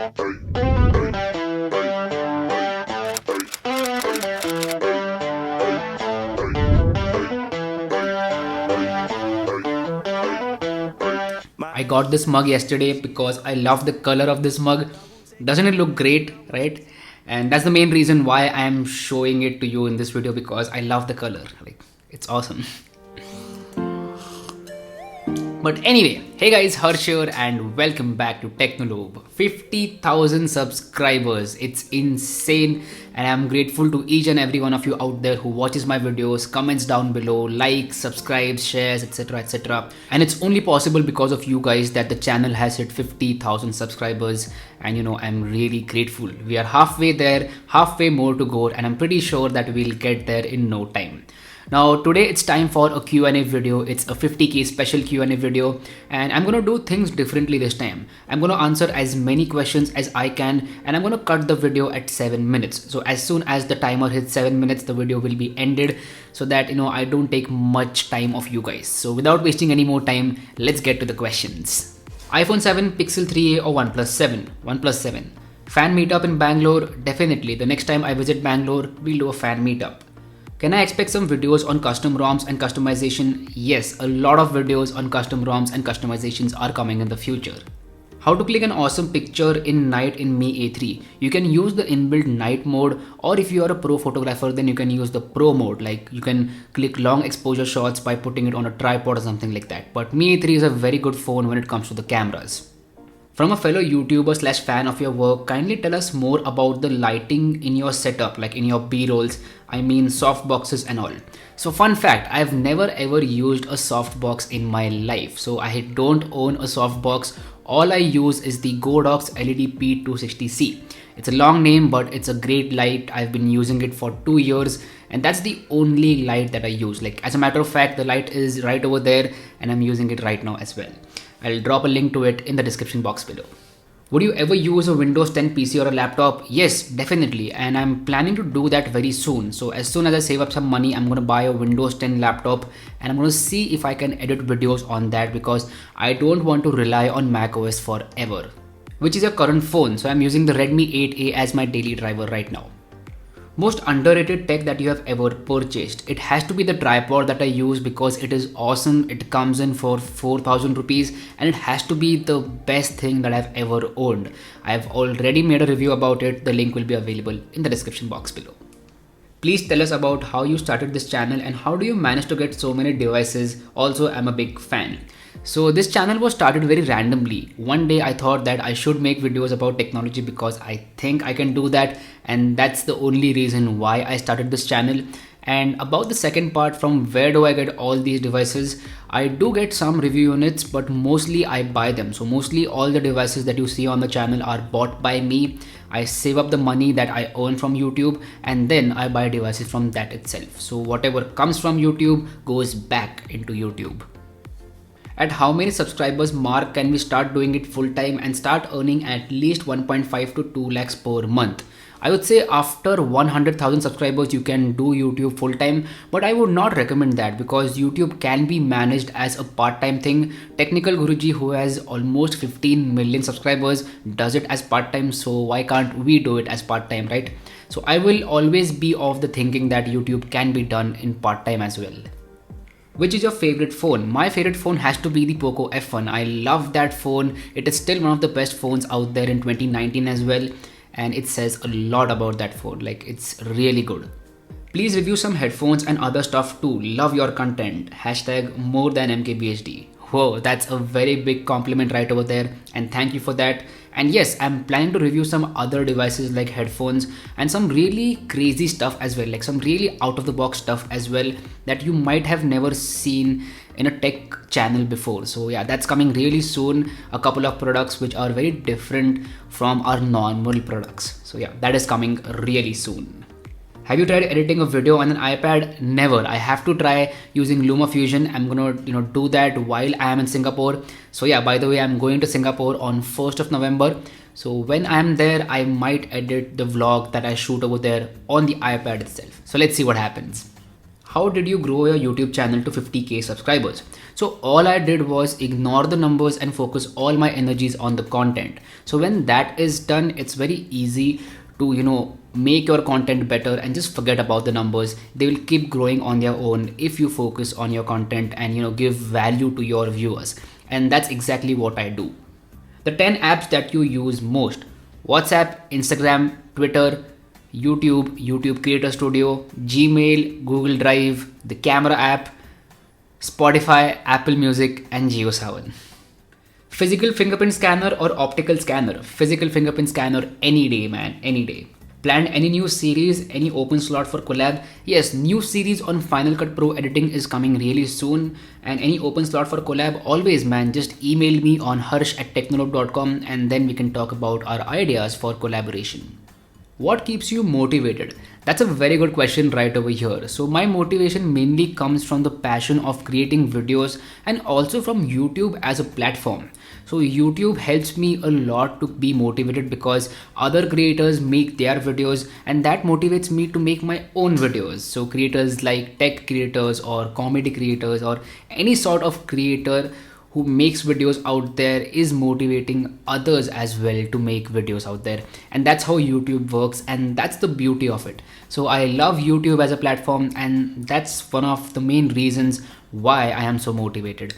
I got this mug yesterday because I love the color of this mug. Doesn't it look great, right? And that's the main reason why I am showing it to you in this video, because I love the color. Like, it's awesome. But anyway, hey guys, Harsh here and welcome back to Technolobe. 50,000 subscribers, it's insane, and I'm grateful to each and every one of you out there who watches my videos, comments down below, likes, subscribes, shares, etc, etc. And it's only possible because of you guys that the channel has hit 50,000 subscribers, and I'm really grateful. We are halfway there, halfway more to go, and I'm pretty sure that we'll get there in no time. Now today it's time for a Q&A video. It's a 50k special Q&A video, and I'm gonna do things differently this time. I'm gonna answer as many questions as I can, and I'm gonna cut the video at 7 minutes. So as soon as the timer hits 7 minutes, the video will be ended, so that I don't take much time of you guys. So without wasting any more time, let's get to the questions. iPhone 7, Pixel 3a or OnePlus 7? OnePlus 7. Fan meetup in Bangalore? Definitely. The next time I visit Bangalore, we'll do a fan meetup. Can I expect some videos on custom ROMs and customization? Yes, a lot of videos on custom ROMs and customizations are coming in the future. How to click an awesome picture in night in Mi A3? You can use the inbuilt night mode, or if you are a pro photographer, then you can use the pro mode. Like you can click long exposure shots by putting it on a tripod or something like that. But Mi A3 is a very good phone when it comes to the cameras. From a fellow YouTuber / fan of your work, kindly tell us more about the lighting in your setup, like in your B-rolls, I mean softboxes and all. So fun fact, I've never ever used a softbox in my life. So I don't own a softbox. All I use is the Godox LED P260C. It's a long name, but it's a great light. I've been using it for 2 years, and that's the only light that I use. Like as a matter of fact, the light is right over there and I'm using it right now as well. I'll drop a link to it in the description box below. Would you ever use a Windows 10 PC or a laptop? Yes, definitely, and I'm planning to do that very soon. So as soon as I save up some money, I'm going to buy a Windows 10 laptop, and I'm going to see if I can edit videos on that, because I don't want to rely on macOS forever. Which is your current phone? So I'm using the Redmi 8A as my daily driver right now. Most underrated tech that you have ever purchased? It has to be the tripod that I use, because it is awesome. It comes in for 4,000 rupees, and it has to be the best thing that I've ever owned. I've already made a review about it. The link will be available in the description box below. Please tell us about how you started this channel and how do you manage to get so many devices. Also, I'm a big fan. So this channel was started very randomly. One day I thought that I should make videos about technology because I think I can do that, and that's the only reason why I started this channel. And about the second part, from where do I get all these devices? I do get some review units, but mostly I buy them. So mostly all the devices that you see on the channel are bought by me. I save up the money that I earn from YouTube, and then I buy devices from that itself. So whatever comes from YouTube goes back into YouTube. At how many subscribers mark can we start doing it full time and start earning at least 1.5 to 2 lakhs per month? I would say after 100,000 subscribers you can do YouTube full time, but I would not recommend that because YouTube can be managed as a part-time thing. Technical Guruji, who has almost 15 million subscribers, does it as part-time, so why can't we do it as part-time, right? So I will always be of the thinking that YouTube can be done in part-time as well. Which is your favorite phone? My favorite phone has to be the Poco F1. I love that phone. It is still one of the best phones out there in 2019 as well. And it says a lot about that phone. Like, it's really good. Please review some headphones and other stuff too. Love your content. Hashtag more than MKBHD. Whoa, that's a very big compliment right over there. And thank you for that. And yes, I'm planning to review some other devices like headphones and some really crazy stuff as well, like some really out of the box stuff as well that you might have never seen in a tech channel before. So yeah, that's coming really soon. A couple of products which are very different from our normal products. So yeah, that is coming really soon. Have you tried editing a video on an iPad? Never. I have to try using LumaFusion. I'm gonna do that while I am in Singapore. So yeah, by the way, I'm going to Singapore on 1st of November. So when I'm there, I might edit the vlog that I shoot over there on the iPad itself. So let's see what happens. How did you grow your YouTube channel to 50k subscribers? So all I did was ignore the numbers and focus all my energies on the content. So when that is done, it's very easy to make your content better and just forget about the numbers. They will keep growing on their own if you focus on your content and give value to your viewers. And that's exactly what I do. The 10 apps that you use most: WhatsApp, Instagram, Twitter, YouTube Creator Studio, Gmail, Google Drive, the camera app, Spotify, Apple Music, and JioSaavn. Physical fingerprint scanner or optical scanner? Physical fingerprint scanner any day, man, any day. Planned any new series, any open slot for collab? Yes, new series on Final Cut Pro editing is coming really soon. And any open slot for collab, always, man, just email me on harsh@technolobe.com and then we can talk about our ideas for collaboration. What keeps you motivated? That's a very good question right over here. So my motivation mainly comes from the passion of creating videos and also from YouTube as a platform. So YouTube helps me a lot to be motivated because other creators make their videos and that motivates me to make my own videos. So creators like tech creators or comedy creators or any sort of creator who makes videos out there is motivating others as well to make videos out there. And that's how YouTube works, and that's the beauty of it. So I love YouTube as a platform, and that's one of the main reasons why I am so motivated.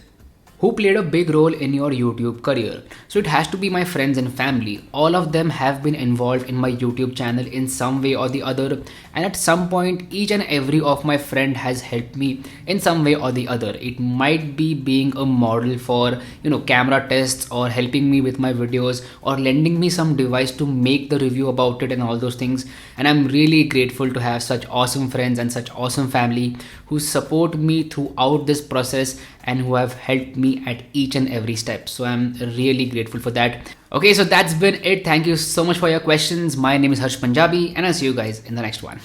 Who played a big role in your YouTube career? So it has to be my friends and family. All of them have been involved in my YouTube channel in some way or the other, and at some point each and every of my friend has helped me in some way or the other. It might be being a model for camera tests, or helping me with my videos, or lending me some device to make the review about it and all those things. And I'm really grateful to have such awesome friends and such awesome family who support me throughout this process and who have helped me at each and every step. So I'm really grateful for that. Okay, so that's been it. Thank you so much for your questions. My name is Harsh Punjabi and I'll see you guys in the next one.